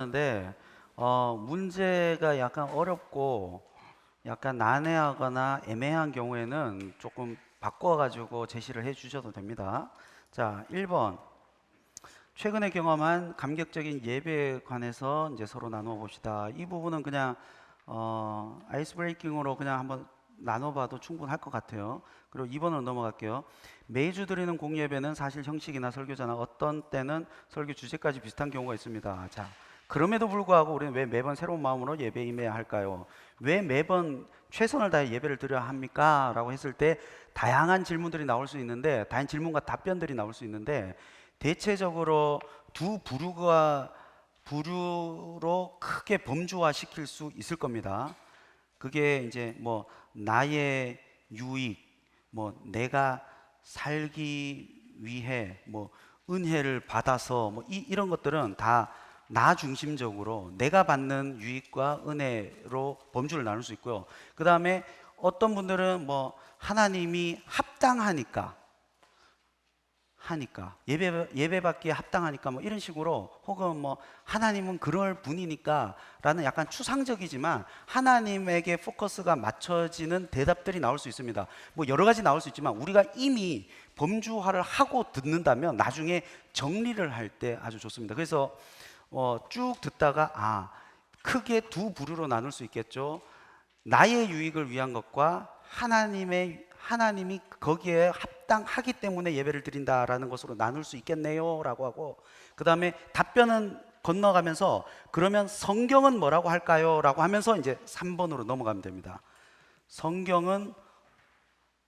근데 문제가 약간 어렵고 약간 난해하거나 애매한 경우에는 조금 바꿔가지고 제시를 해 주셔도 됩니다. 자, 1번. 최근에 경험한 감격적인 예배에 관해서 이제 서로 나누어 봅시다. 이 부분은 그냥 아이스 브레이킹으로 그냥 한번 나눠봐도 충분할 것 같아요. 그리고 2번으로 넘어갈게요. 매주 드리는 공예배는 사실 형식이나 설교자나 어떤 때는 설교 주제까지 비슷한 경우가 있습니다. 자, 그럼에도 불구하고 우리는 왜 매번 새로운 마음으로 예배에 임해야 할까요? 왜 매번 최선을 다해 예배를 드려야 합니까? 라고 했을 때 다양한 질문들이 나올 수 있는데, 다양한 질문과 답변들이 나올 수 있는데, 대체적으로 두 부류로 크게 범주화 시킬 수 있을 겁니다. 그게 이제 뭐 나의 유익, 뭐 내가 살기 위해, 뭐 은혜를 받아서, 뭐 이런 것들은 다 나 중심적으로 내가 받는 유익과 은혜로 범주를 나눌 수 있고요. 그 다음에 어떤 분들은 뭐 하나님이 합당하니까 예배받기에 합당하니까 뭐 이런 식으로, 혹은 뭐 하나님은 그럴 분이니까 라는 약간 추상적이지만 하나님에게 포커스가 맞춰지는 대답들이 나올 수 있습니다. 뭐 여러 가지 나올 수 있지만 우리가 이미 범주화를 하고 듣는다면 나중에 정리를 할 때 아주 좋습니다. 그래서 쭉 듣다가 크게 두 부류로 나눌 수 있겠죠. 나의 유익을 위한 것과 하나님이 거기에 합당하기 때문에 예배를 드린다라는 것으로 나눌 수 있겠네요 라고 하고, 그 다음에 답변은 건너가면서 그러면 성경은 뭐라고 할까요? 라고 하면서 이제 3번으로 넘어가면 됩니다. 성경은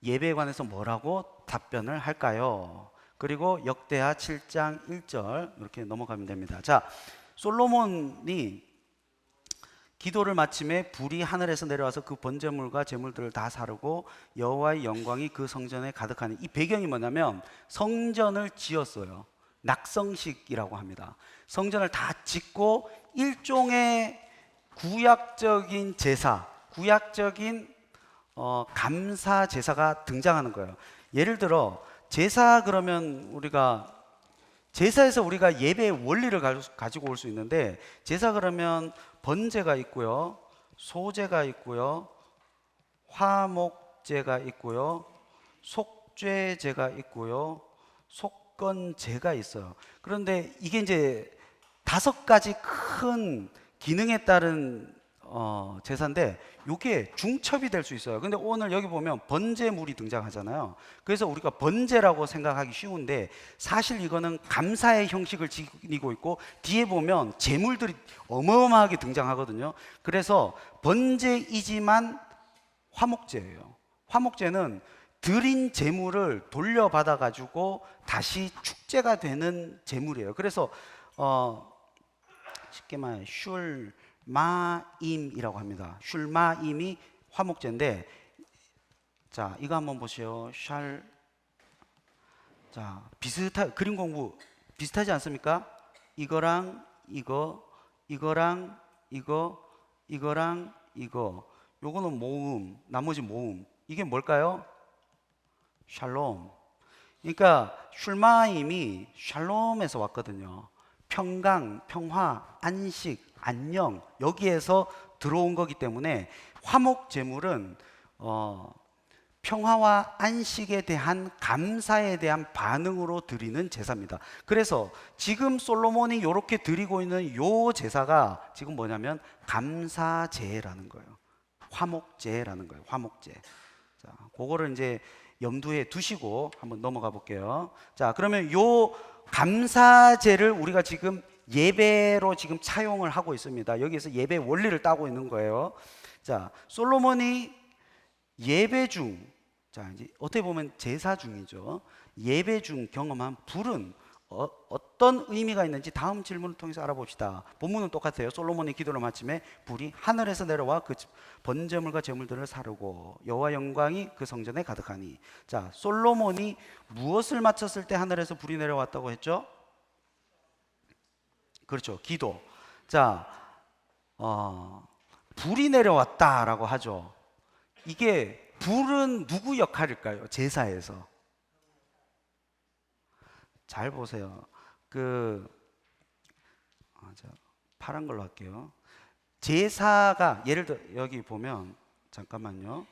예배에 관해서 뭐라고 답변을 할까요? 그리고 역대하 7장 1절 이렇게 넘어가면 됩니다. 자, 솔로몬이 기도를 마침에 불이 하늘에서 내려와서 그 번제물과 제물들을 다 사르고 여호와의 영광이 그 성전에 가득하니, 이 배경이 뭐냐면 성전을 지었어요. 낙성식이라고 합니다. 성전을 다 짓고 일종의 구약적인 제사, 구약적인 감사 제사가 등장하는 거예요. 예를 들어 제사, 그러면 제사에서 우리가 예배의 원리를 가지고 올 수 있는데, 제사 그러면 번제가 있고요, 소제가 있고요, 화목제가 있고요, 속죄제가 있고요, 속건제가 있어요. 그런데 이게 이제 5가지 큰 기능에 따른 제사인데, 이게 중첩이 될 수 있어요. 근데 오늘 여기 보면 번제물이 등장하잖아요. 그래서 우리가 번제라고 생각하기 쉬운데 사실 이거는 감사의 형식을 지니고 있고, 뒤에 보면 제물들이 어마어마하게 등장하거든요. 그래서 번제이지만 화목제예요. 화목제는 드린 제물을 돌려받아 가지고 다시 축제가 되는 제물이에요. 그래서 쉽게 말해 슐마임이라고 합니다. 슐마임이 화목제인데, 자, 이거 한번 보세요. 자, 그림 공부 비슷하지 않습니까? 이거랑 이거, 이거랑 이거, 이거랑 이거. 요거는 모음, 나머지 모음. 이게 뭘까요? 샬롬. 그러니까 슐마임이 샬롬에서 왔거든요. 평강, 평화, 안식, 안녕, 여기에서 들어온 거기 때문에 화목 제물은 평화와 안식에 대한 감사에 대한 반응으로 드리는 제사입니다. 그래서 지금 솔로몬이 이렇게 드리고 있는 요 제사가 지금 뭐냐면 감사제라는 거예요. 화목제라는 거예요. 화목제. 자, 그거를 이제 염두에 두시고 한번 넘어가 볼게요. 자, 그러면 요 감사제를 우리가 지금 예배로 지금 차용을 하고 있습니다. 여기에서 예배 원리를 따고 있는 거예요. 자, 솔로몬이 예배 중, 자, 이제 어떻게 보면 제사 중이죠. 예배 중 경험한 불은 어떤 의미가 있는지 다음 질문을 통해서 알아봅시다. 본문은 똑같아요. 솔로몬이 기도를 마침에 불이 하늘에서 내려와 그 번제물과 제물들을 사르고 여호와 영광이 그 성전에 가득하니. 자, 솔로몬이 무엇을 마쳤을 때 하늘에서 불이 내려왔다고 했죠? 그렇죠. 기도. 자, 불이 내려왔다라고 하죠. 이게 불은 누구 역할일까요? 제사에서. 잘 보세요. 그 파란 걸로 할게요. 제사가 예를 들어 여기 보면 잠깐만요.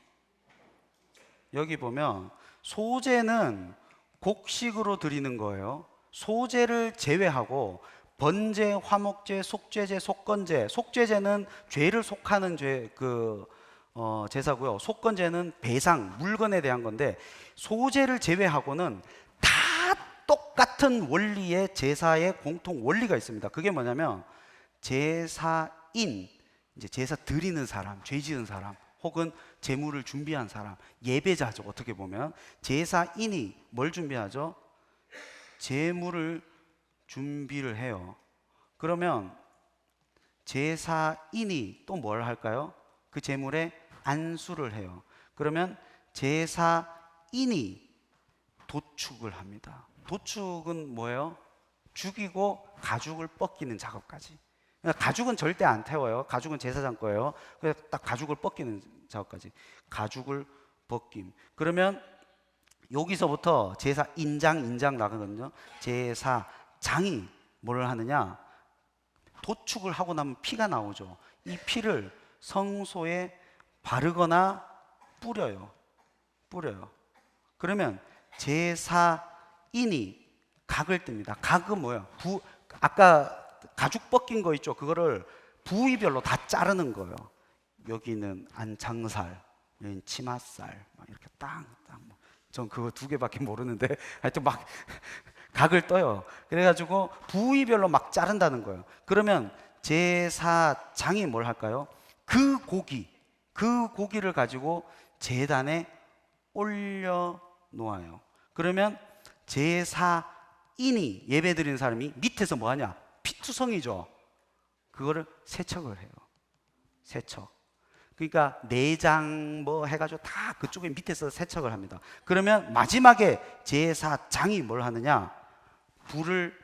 여기 보면 소제는 곡식으로 드리는 거예요. 소제를 제외하고 번제, 화목제, 속죄제, 속건제. 속죄제는 죄를 속하는 제사고요. 속건제는 배상, 물건에 대한 건데 소제를 제외하고는 다 똑같은 원리의 제사의 공통 원리가 있습니다. 그게 뭐냐면 제사인, 이제 제사 드리는 사람, 죄 지은 사람, 혹은 제물을 준비한 사람, 예배자죠. 어떻게 보면 제사인이 뭘 준비하죠? 제물을 준비를 해요. 그러면 제사인이 또 뭘 할까요? 그 제물에 안수를 해요. 그러면 제사인이 도축을 합니다. 도축은 뭐예요? 죽이고 가죽을 벗기는 작업까지. 그러니까 가죽은 절대 안 태워요. 가죽은 제사장 거예요. 그래서 딱 가죽을 벗기는 작업까지. 가죽을 벗김. 그러면 여기서부터 제사 인장 나가거든요. 제사장이 뭘 하느냐? 도축을 하고 나면 피가 나오죠. 이 피를 성소에 바르거나 뿌려요. 그러면 제사인이 각을 뜹니다. 각은 뭐예요? 아까 가죽 벗긴 거 있죠? 그거를 부위별로 다 자르는 거예요. 여기는 안창살, 여기는 치맛살, 막 이렇게 딱. 전 그거 2개밖에 모르는데 하여튼 막 각을 떠요. 그래가지고 부위별로 막 자른다는 거예요. 그러면 제사장이 뭘 할까요? 그 고기를 가지고 제단에 올려 놓아요. 그러면 제사인이 예배드리는 사람이 밑에서 뭐 하냐? 피투성이죠. 그거를 세척을 해요. 세척. 그러니까 내장 뭐 해가지고 다 그쪽에 밑에서 세척을 합니다. 그러면 마지막에 제사장이 뭘 하느냐? 불을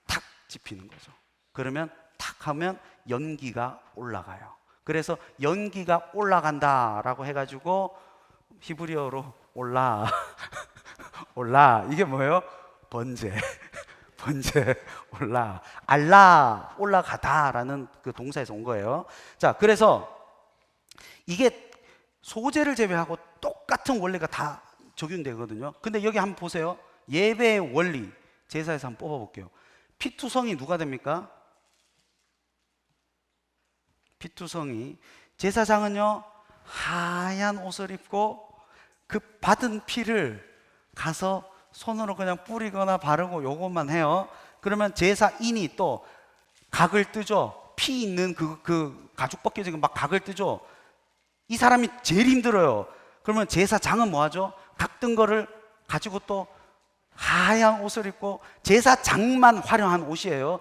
탁 지피는 거죠. 그러면 탁 하면 연기가 올라가요. 그래서 연기가 올라간다라고 해가지고 히브리어로 올라 이게 뭐예요? 번제 올라, 알라 올라가다라는 그 동사에서 온 거예요. 자, 그래서 이게 소제를 제외하고 똑같은 원리가 다 적용되거든요. 근데 여기 한번 보세요. 예배의 원리, 제사에서 한번 뽑아볼게요. 피투성이 누가 됩니까? 피투성이. 제사장은요 하얀 옷을 입고 그 받은 피를 가서 손으로 그냥 뿌리거나 바르고 요것만 해요. 그러면 제사인이 또 각을 뜨죠. 피 있는 그 가죽 벗겨지고 막 각을 뜨죠. 이 사람이 제일 힘들어요. 그러면 제사장은 뭐 하죠? 각 뜬 거를 가지고 또 하얀 옷을 입고, 제사장만 화려한 옷이에요.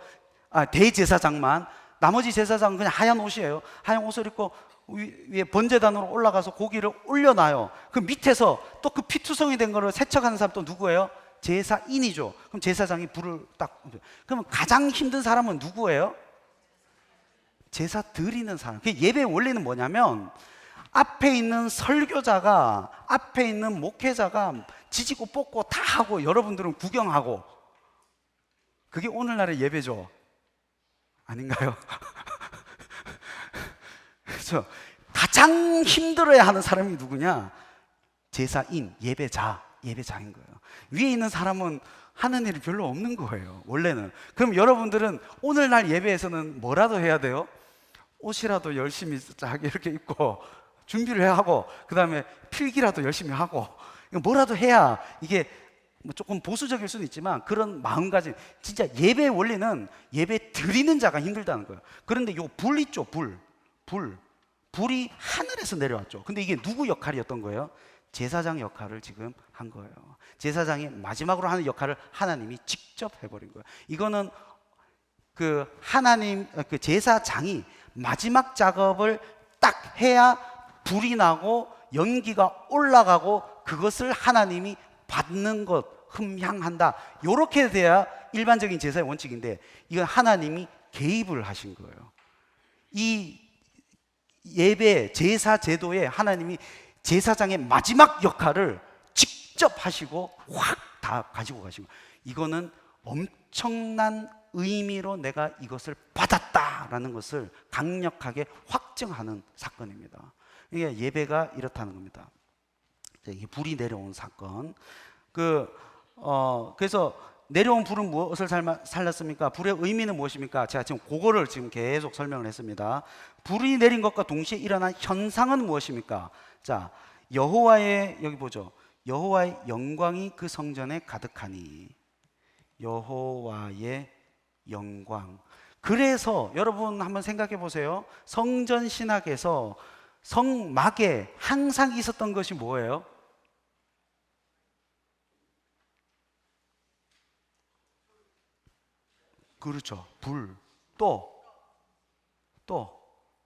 대제사장만. 나머지 제사장은 그냥 하얀 옷이에요. 하얀 옷을 입고 위에 번제단으로 올라가서 고기를 올려놔요. 그 밑에서 또 그 피투성이 된 거를 세척하는 사람 또 누구예요? 제사인이죠. 그럼 제사장이 불을 딱. 그러면 가장 힘든 사람은 누구예요? 제사 드리는 사람. 그 예배의 원리는 뭐냐면 앞에 있는 설교자가, 앞에 있는 목회자가 지지고 뽑고 다 하고 여러분들은 구경하고, 그게 오늘날의 예배죠. 아닌가요? 그렇죠. 가장 힘들어야 하는 사람이 누구냐? 제사인, 예배자인 거예요. 위에 있는 사람은 하는 일이 별로 없는 거예요, 원래는. 그럼 여러분들은 오늘날 예배에서는 뭐라도 해야 돼요? 옷이라도 열심히 이렇게 입고 준비를 하고, 그 다음에 필기라도 열심히 하고, 뭐라도 해야, 이게 뭐 조금 보수적일 수는 있지만 그런 마음가짐. 진짜 예배의 원리는 예배 드리는 자가 힘들다는 거예요. 그런데 요 불 있죠, 불이 하늘에서 내려왔죠. 근데 이게 누구 역할이었던 거예요? 제사장 역할을 지금 한 거예요. 제사장이 마지막으로 하는 역할을 하나님이 직접 해버린 거예요. 이거는 그 제사장이 마지막 작업을 딱 해야 불이 나고 연기가 올라가고 그것을 하나님이 받는 것, 흠향한다. 이렇게 돼야 일반적인 제사의 원칙인데, 이건 하나님이 개입을 하신 거예요. 이 예배, 제사 제도에 하나님이 제사장의 마지막 역할을 직접 하시고 확 다 가지고 가신 거예요. 이거는 엄청난 의미로 내가 이것을 받았다라는 것을 강력하게 확증하는 사건입니다. 이게 예배가 이렇다는 겁니다. 이게 불이 내려온 사건. 그래서 내려온 불은 무엇을 살렸습니까? 불의 의미는 무엇입니까? 제가 지금 그거를 지금 계속 설명을 했습니다. 불이 내린 것과 동시에 일어난 현상은 무엇입니까? 자, 여호와의, 여기 보죠. 여호와의 영광이 그 성전에 가득하니. 여호와의 영광. 그래서 여러분 한번 생각해 보세요. 성전 신학에서 성막에 항상 있었던 것이 뭐예요? 그렇죠. 불. 또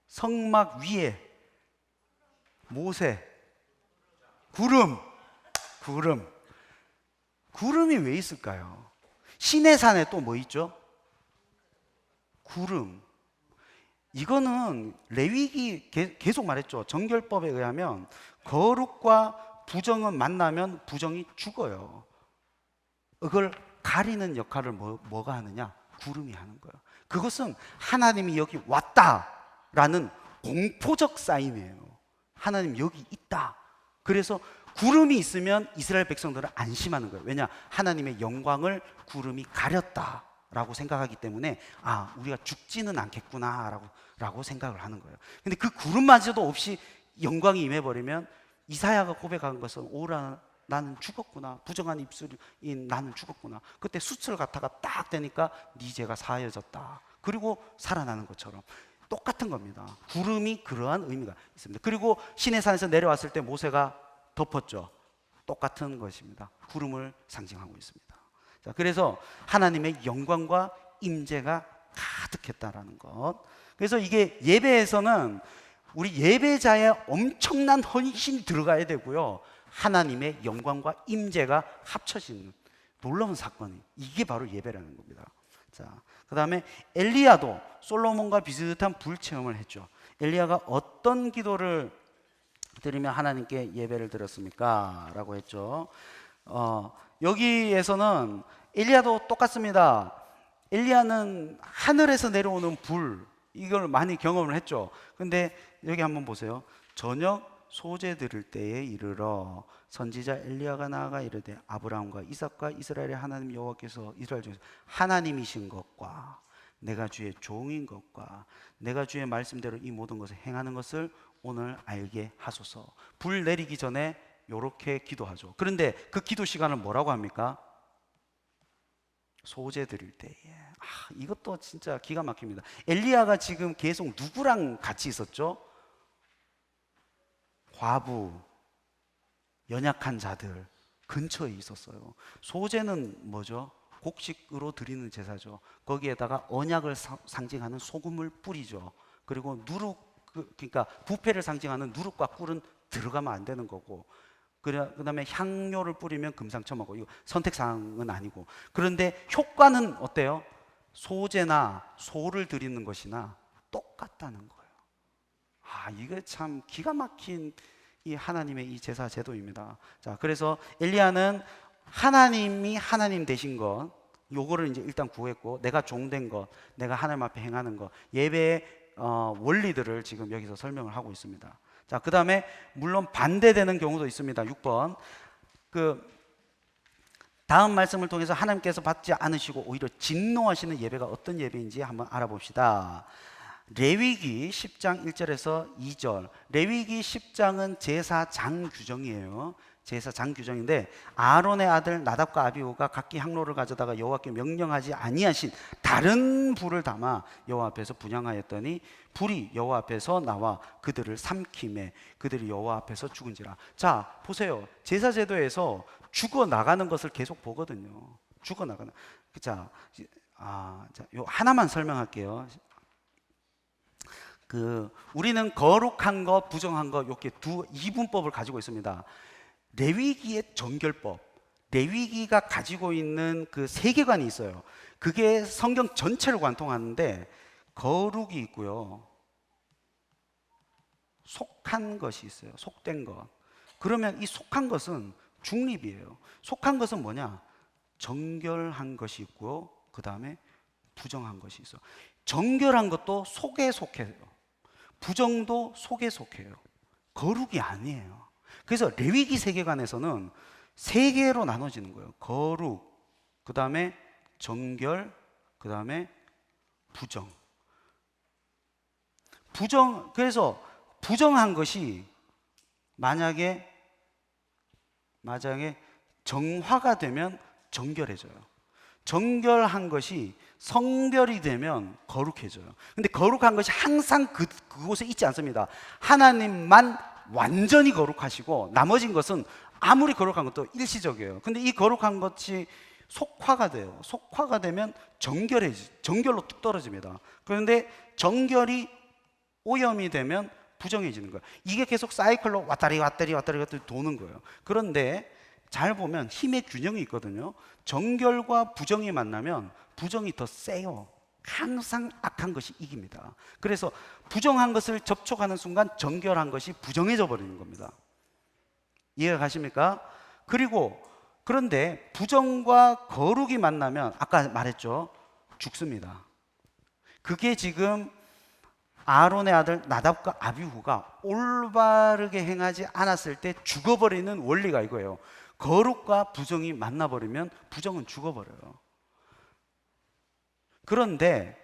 성막 위에 모세, 구름. 구름이 왜 있을까요? 시내산에 또 뭐 있죠? 구름. 이거는 레위기 계속 말했죠. 정결법에 의하면 거룩과 부정은 만나면 부정이 죽어요. 그걸 가리는 역할을 뭐가 하느냐? 구름이 하는 거예요. 그것은 하나님이 여기 왔다라는 공포적 사인이에요. 하나님 여기 있다. 그래서 구름이 있으면 이스라엘 백성들은 안심하는 거예요. 왜냐? 하나님의 영광을 구름이 가렸다라고 생각하기 때문에 우리가 죽지는 않겠구나 라고 생각을 하는 거예요. 근데 그 구름마저도 없이 영광이 임해버리면 이사야가 고백한 것은 오라 나는 죽었구나. 부정한 입술인 나는 죽었구나. 그때 수치를 갖다가 딱 대니까 네 죄가 사해졌다. 그리고 살아나는 것처럼 똑같은 겁니다. 구름이 그러한 의미가 있습니다. 그리고 시내산에서 내려왔을 때 모세가 덮었죠. 똑같은 것입니다. 구름을 상징하고 있습니다. 자, 그래서 하나님의 영광과 임재가 가득했다라는 것. 그래서 이게 예배에서는 우리 예배자의 엄청난 헌신이 들어가야 되고요. 하나님의 영광과 임재가 합쳐지는 놀라운 사건이 이게 바로 예배라는 겁니다. 자, 그다음에 엘리야도 솔로몬과 비슷한 불체험을 했죠. 엘리야가 어떤 기도를 드리며 하나님께 예배를 드렸습니까? 라고 했죠. 여기에서는 엘리야도 똑같습니다. 엘리야는 하늘에서 내려오는 불 이걸 많이 경험을 했죠. 근데 여기 한번 보세요. 저녁 소재 들을 때에 이르러 선지자 엘리야가 나아가 이르되 아브라함과 이삭과 이스라엘의 하나님 여호와께서 이스라엘 중에서 하나님이신 것과 내가 주의 종인 것과 내가 주의 말씀대로 이 모든 것을 행하는 것을 오늘 알게 하소서. 불 내리기 전에 이렇게 기도하죠. 그런데 그 기도 시간을 뭐라고 합니까? 소재 드릴 때에. 이것도 진짜 기가 막힙니다. 엘리야가 지금 계속 누구랑 같이 있었죠? 과부, 연약한 자들 근처에 있었어요. 소재는 뭐죠? 곡식으로 드리는 제사죠. 거기에다가 언약을 상징하는 소금을 뿌리죠. 그리고 그러니까 부패를 상징하는 누룩과 꿀은 들어가면 안 되는 거고, 그다음에 향료를 뿌리면 금상첨화고, 이거 선택사항은 아니고. 그런데 효과는 어때요? 소재나 소를 드리는 것이나 똑같다는 거예요. 이게 참 기가 막힌 이 하나님의 이 제사 제도입니다. 자, 그래서 엘리야는 하나님이 하나님 되신 것, 요거를 이제 일단 구했고, 내가 종된 것, 내가 하나님 앞에 행하는 것, 예배의 원리들을 지금 여기서 설명을 하고 있습니다. 자, 그 다음에 물론 반대되는 경우도 있습니다. 6번. 다음 말씀을 통해서 하나님께서 받지 않으시고 오히려 진노하시는 예배가 어떤 예배인지 한번 알아봅시다. 레위기 10장 1절에서 2절. 레위기 10장은 제사장 규정이에요. 제사장 규정인데, 아론의 아들 나답과 아비후가 각기 향로를 가져다가 여호와께 명령하지 아니하신 다른 불을 담아 여호와 앞에서 분향하였더니 불이 여호와 앞에서 나와 그들을 삼키매 그들이 여호와 앞에서 죽은지라. 자, 보세요. 제사 제도에서 죽어 나가는 것을 계속 보거든요. 죽어 나가는. 자, 요 하나만 설명할게요. 우리는 거룩한 것, 부정한 것, 이렇게 두 이분법을 가지고 있습니다. 레위기의 정결법, 레위기가 가지고 있는 그 세계관이 있어요. 그게 성경 전체를 관통하는데, 거룩이 있고요, 속한 것이 있어요. 속된 것. 그러면 이 속한 것은 중립이에요. 속한 것은 뭐냐? 정결한 것이 있고, 그 다음에 부정한 것이 있어. 정결한 것도 속에 속해요. 부정도 속에 속해요. 거룩이 아니에요. 그래서 레위기 세계관에서는 세 개로 나눠지는 거예요. 거룩, 그 다음에 정결, 그 다음에 부정. 그래서 부정한 것이 만약에 정화가 되면 정결해져요. 정결한 것이 성별이 되면 거룩해져요. 근데 거룩한 것이 항상 그곳에 있지 않습니다. 하나님만 완전히 거룩하시고 나머진 것은 아무리 거룩한 것도 일시적이에요. 근데 이 거룩한 것이 속화가 돼요. 속화가 되면 정결로 뚝 떨어집니다. 그런데 정결이 오염이 되면 부정해지는 거예요. 이게 계속 사이클로 왔다리 도는 거예요. 그런데 잘 보면 힘의 균형이 있거든요. 정결과 부정이 만나면 부정이 더 세요. 항상 악한 것이 이깁니다. 그래서 부정한 것을 접촉하는 순간 정결한 것이 부정해져 버리는 겁니다. 이해가 가십니까? 그런데 부정과 거룩이 만나면 아까 말했죠. 죽습니다. 그게 지금 아론의 아들 나답과 아비후가 올바르게 행하지 않았을 때 죽어버리는 원리가 이거예요. 거룩과 부정이 만나버리면 부정은 죽어버려요. 그런데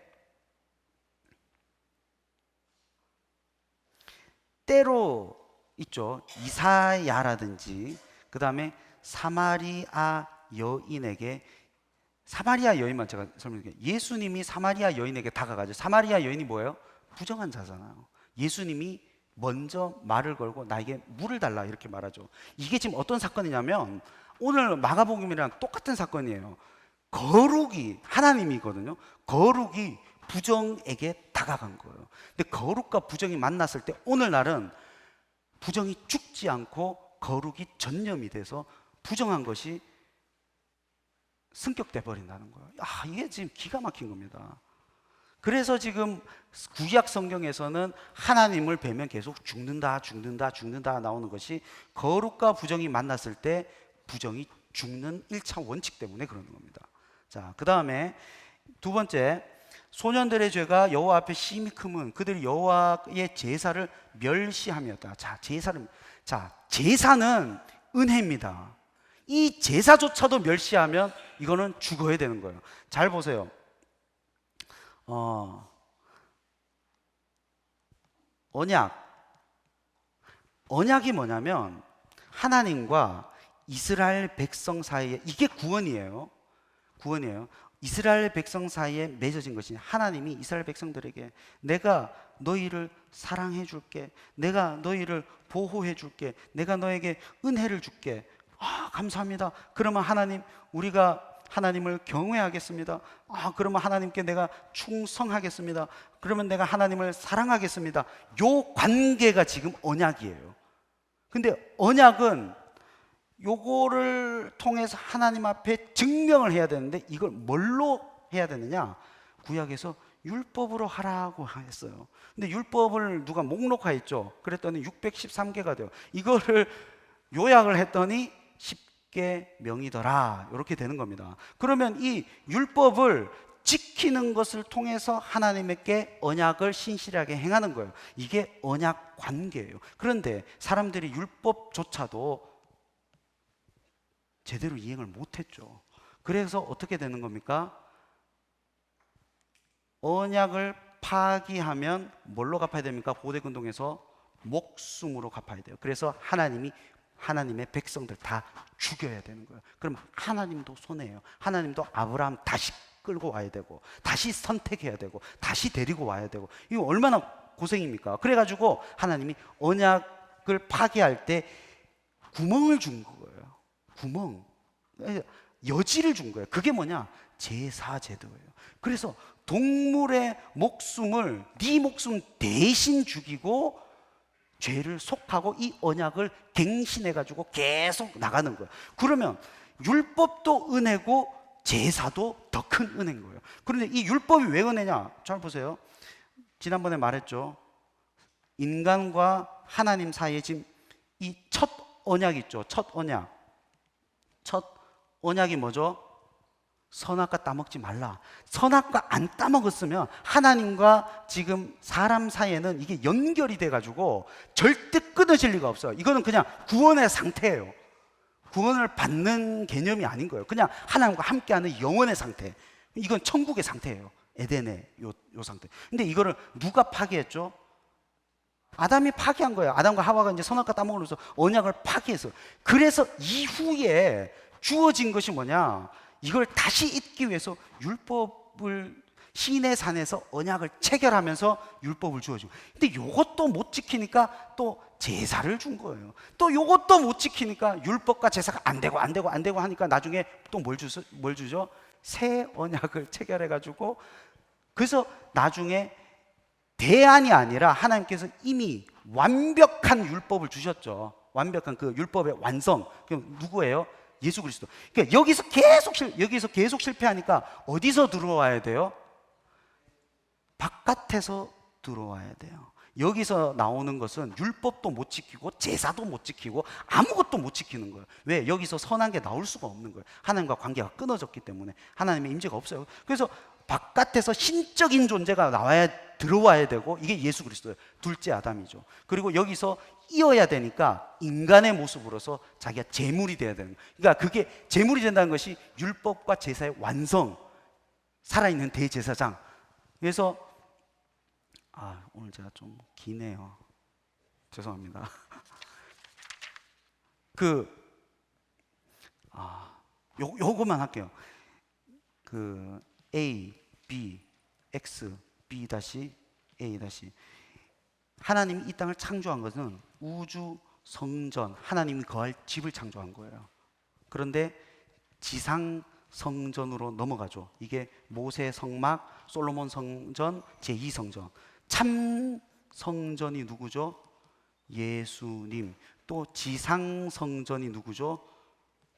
때로 있죠. 이사야라든지 그 다음에 사마리아 여인만 제가 설명드릴게요. 예수님이 사마리아 여인에게 다가가죠. 사마리아 여인이 뭐예요? 부정한 자잖아요. 예수님이 먼저 말을 걸고 나에게 물을 달라 이렇게 말하죠. 이게 지금 어떤 사건이냐면 오늘 마가복음이랑 똑같은 사건이에요. 거룩이 하나님이거든요. 거룩이 부정에게 다가간 거예요. 근데 거룩과 부정이 만났을 때 오늘날은 부정이 죽지 않고 거룩이 전염이 돼서 부정한 것이 승격돼 버린다는 거예요. 이게 지금 기가 막힌 겁니다. 그래서 지금 구약 성경에서는 하나님을 뵈면 계속 죽는다 나오는 것이 거룩과 부정이 만났을 때 부정이 죽는 1차 원칙 때문에 그러는 겁니다. 자, 그 다음에 두 번째, 소년들의 죄가 여호와 앞에 심히 크면 그들이 여호와의 제사를 멸시하였다. 제사는 은혜입니다. 이 제사조차도 멸시하면 이거는 죽어야 되는 거예요. 잘 보세요. 언약이 뭐냐면 하나님과 이스라엘 백성 사이에, 이게 구원이에요. 이스라엘 백성 사이에 맺어진 것이, 하나님이 이스라엘 백성들에게 내가 너희를 사랑해 줄게, 내가 너희를 보호해 줄게, 내가 너에게 은혜를 줄게. 감사합니다. 그러면 하나님, 우리가 하나님을 경외하겠습니다. 그러면 하나님께 내가 충성하겠습니다. 그러면 내가 하나님을 사랑하겠습니다. 요 관계가 지금 언약이에요. 근데 언약은 요거를 통해서 하나님 앞에 증명을 해야 되는데 이걸 뭘로 해야 되느냐? 구약에서 율법으로 하라고 했어요. 근데 율법을 누가 목록화했죠. 그랬더니 613개가 돼요. 이거를 요약을 했더니 10계명이더라 이렇게 되는 겁니다. 그러면 이 율법을 지키는 것을 통해서 하나님께 언약을 신실하게 행하는 거예요. 이게 언약 관계예요. 그런데 사람들이 율법조차도 제대로 이행을 못했죠. 그래서 어떻게 되는 겁니까? 언약을 파기하면 뭘로 갚아야 됩니까? 고대근동에서 목숨으로 갚아야 돼요. 그래서 하나님의 백성들 다 죽여야 되는 거예요. 그럼 하나님도 손해예요. 하나님도 아브라함 다시 끌고 와야 되고, 다시 선택해야 되고, 다시 데리고 와야 되고, 이거 얼마나 고생입니까? 그래가지고 하나님이 언약을 파기할 때 구멍을 준 거예요. 여지를 준 거예요. 그게 뭐냐? 제사제도예요. 그래서 동물의 목숨을 네 목숨 대신 죽이고 죄를 속하고 이 언약을 갱신해가지고 계속 나가는 거예요. 그러면 율법도 은혜고 제사도 더 큰 은혜인 거예요. 그런데 이 율법이 왜 은혜냐? 잘 보세요. 지난번에 말했죠. 인간과 하나님 사이에 지금 이 첫 언약 있죠. 첫 언약이 뭐죠? 선악과 따먹지 말라. 선악과 안 따먹었으면 하나님과 지금 사람 사이에는 이게 연결이 돼가지고 절대 끊어질 리가 없어요. 이거는 그냥 구원의 상태예요. 구원을 받는 개념이 아닌 거예요. 그냥 하나님과 함께하는 영원의 상태. 이건 천국의 상태예요. 에덴의 요 상태. 근데 이거를 누가 파괴했죠? 아담이 파괴한 거예요. 아담과 하와가 이제 선악과 따먹으면서 언약을 파괴해서. 그래서 이후에 주어진 것이 뭐냐? 이걸 다시 잇기 위해서 율법을 시내 산에서 언약을 체결하면서 율법을 주어주고. 근데 이것도 못 지키니까 또 제사를 준 거예요. 또 이것도 못 지키니까 율법과 제사가 안 되고 하니까 나중에 또 뭘 주죠? 새 언약을 체결해 가지고, 그래서 나중에 대안이 아니라 하나님께서 이미 완벽한 율법을 주셨죠. 완벽한 그 율법의 완성. 그럼 누구예요? 예수 그리스도. 그러니까 여기서 계속 실패하니까 어디서 들어와야 돼요? 바깥에서 들어와야 돼요. 여기서 나오는 것은 율법도 못 지키고 제사도 못 지키고 아무것도 못 지키는 거예요. 왜? 여기서 선한 게 나올 수가 없는 거예요. 하나님과 관계가 끊어졌기 때문에. 하나님의 임재가 없어요. 그래서 바깥에서 신적인 존재가 들어와야 되고, 이게 예수 그리스도예요. 둘째 아담이죠. 그리고 여기서 이어야 되니까 인간의 모습으로서 자기가 제물이 돼야 되는 거예요. 그러니까 그게 제물이 된다는 것이 율법과 제사의 완성, 살아있는 대제사장. 그래서 오늘 제가 좀 기네요. 죄송합니다. 요거만 할게요. A, B, X, B 다시 A 다시. 하나님이 이 땅을 창조한 것은 우주 성전, 하나님이 거할 집을 창조한 거예요. 그런데 지상 성전으로 넘어가죠. 이게 모세 성막, 솔로몬 성전, 제2성전. 참 성전이 누구죠? 예수님. 또 지상 성전이 누구죠?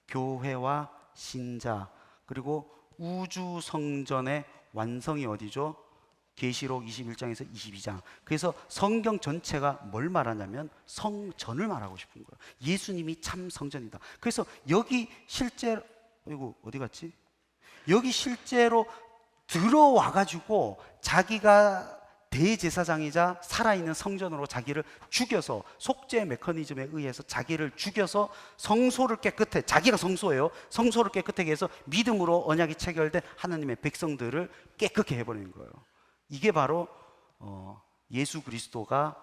교회와 신자. 그리고 우주 성전의 완성이 어디죠? 계시록 21장에서 22장. 그래서 성경 전체가 뭘 말하냐면 성전을 말하고 싶은 거예요. 예수님이 참 성전이다. 그래서 여기 실제로, 이거 어디 갔지? 여기 실제로 들어와 가지고 자기가 대제사장이자 살아있는 성전으로 자기를 죽여서, 속죄 메커니즘에 의해서 자기를 죽여서 성소를 깨끗해, 자기가 성소예요. 성소를 깨끗하게 해서 믿음으로 언약이 체결된 하나님의 백성들을 깨끗게 해버리는 거예요. 이게 바로 예수 그리스도가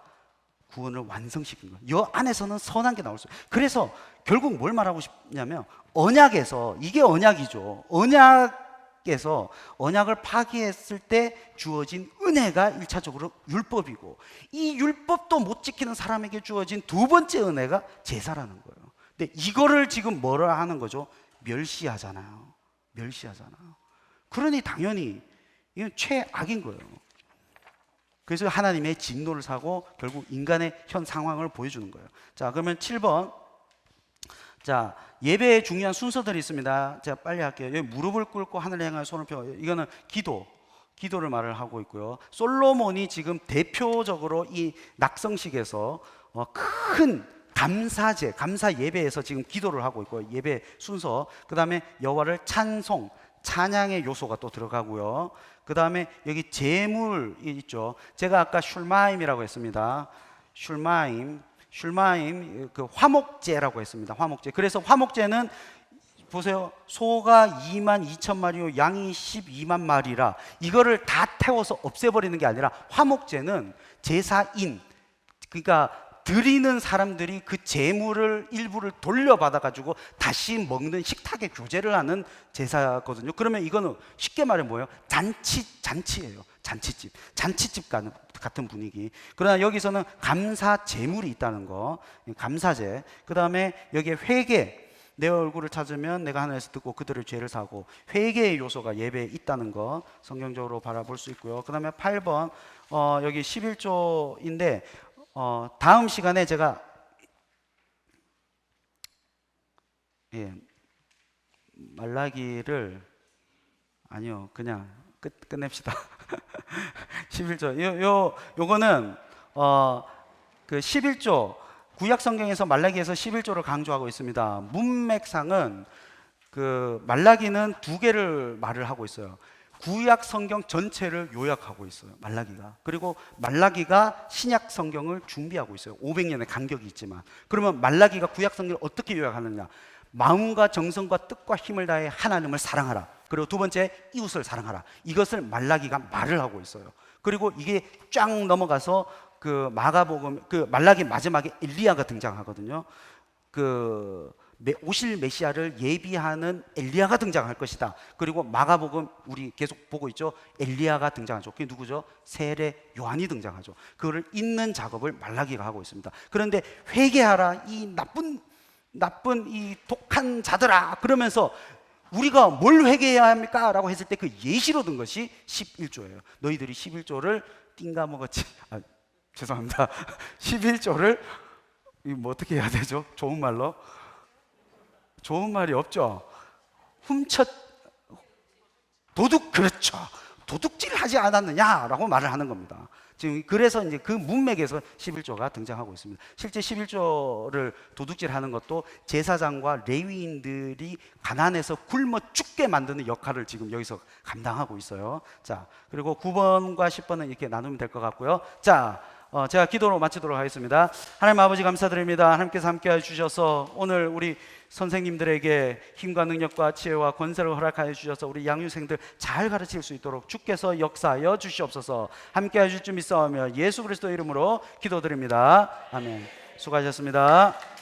구원을 완성시킨 거예요. 이 안에서는 선한 게 나올 수 있어요. 그래서 결국 뭘 말하고 싶냐면, 언약에서, 이게 언약이죠. 언약에서 언약을 파기했을 때 주어진 은혜가 1차적으로 율법이고, 이 율법도 못 지키는 사람에게 주어진 두 번째 은혜가 제사라는 거예요. 근데 이거를 지금 뭐라 하는 거죠? 멸시하잖아요. 그러니 당연히 이건 최악인 거예요. 그래서 하나님의 진노를 사고 결국 인간의 현 상황을 보여주는 거예요. 자, 그러면 7번. 자, 예배에 중요한 순서들이 있습니다. 제가 빨리 할게요. 여기 무릎을 꿇고 하늘을 향하여 손을 펴. 이거는 기도를 말을 하고 있고요. 솔로몬이 지금 대표적으로 이 낙성식에서 큰 감사 예배에서 지금 기도를 하고 있고요. 예배 순서. 그 다음에 여호와를 찬양의 요소가 또 들어가고요. 그 다음에 여기 제물이 있죠. 제가 아까 슐마임이라고 했습니다. 슐마임 그 화목제라고 했습니다. 화목제. 그래서 화목제는 보세요. 소가 22,000마리요 양이 12만 마리라, 이거를 다 태워서 없애버리는 게 아니라 화목제는 제사인, 그러니까 드리는 사람들이 그 제물을 일부를 돌려받아 가지고 다시 먹는 식탁에 교제를 하는 제사거든요. 그러면 이거는 쉽게 말해 뭐예요? 잔치예요. 잔치집 같은 분위기. 그러나 여기서는 감사 제물이 있다는 거, 감사제. 그 다음에 여기에 회개, 내 얼굴을 찾으면 내가 하늘에서 듣고 그들의 죄를 사고, 회개의 요소가 예배에 있다는 거 성경적으로 바라볼 수 있고요. 그 다음에 8번 여기 11조인데 다음 시간에 제가 말라기를 아니요, 그냥 끝냅시다. 11조. 요거는 그 11조 구약 성경에서 말라기에서 11조를 강조하고 있습니다. 문맥상은 그 말라기는 두 개를 말을 하고 있어요. 구약 성경 전체를 요약하고 있어요, 말라기가. 그리고 말라기가 신약 성경을 준비하고 있어요. 500년의 간격이 있지만. 그러면 말라기가 구약 성경을 어떻게 요약하느냐? 마음과 정성과 뜻과 힘을 다해 하나님을 사랑하라. 그리고 두 번째, 이웃을 사랑하라. 이것을 말라기가 말을 하고 있어요. 그리고 이게 쫙 넘어가서 그 마가복음, 그 말라기 마지막에 엘리야가 등장하거든요. 그 오실 메시아를 예비하는 엘리야가 등장할 것이다. 그리고 마가복음 우리 계속 보고 있죠. 엘리야가 등장하죠. 그게 누구죠? 세례 요한이 등장하죠. 그거를 잇는 작업을 말라기가 하고 있습니다. 그런데 회개하라, 이 나쁜 이 독한 자들아, 그러면서 우리가 뭘 회개해야 합니까? 라고 했을 때 그 예시로 든 것이 11조예요. 너희들이 11조를 띵가 먹었지. 죄송합니다. 11조를 뭐 어떻게 해야 되죠? 좋은 말로? 좋은 말이 없죠. 그렇죠. 도둑질 하지 않았느냐라고 말을 하는 겁니다. 지금 그래서 이제 그 문맥에서 11조가 등장하고 있습니다. 실제 11조를 도둑질하는 것도 제사장과 레위인들이 가난해서 굶어 죽게 만드는 역할을 지금 여기서 감당하고 있어요. 자, 그리고 9번과 10번은 이렇게 나누면 될 것 같고요. 자, 제가 기도로 마치도록 하겠습니다. 하나님 아버지 감사드립니다. 하나님께서 함께해 주셔서 오늘 우리 선생님들에게 힘과 능력과 지혜와 권세를 허락하여 주셔서 우리 양육생들 잘 가르칠 수 있도록 주께서 역사하여 주시옵소서. 함께해 줄 줄 믿사오며 예수 그리스도 이름으로 기도드립니다. 아멘. 수고하셨습니다.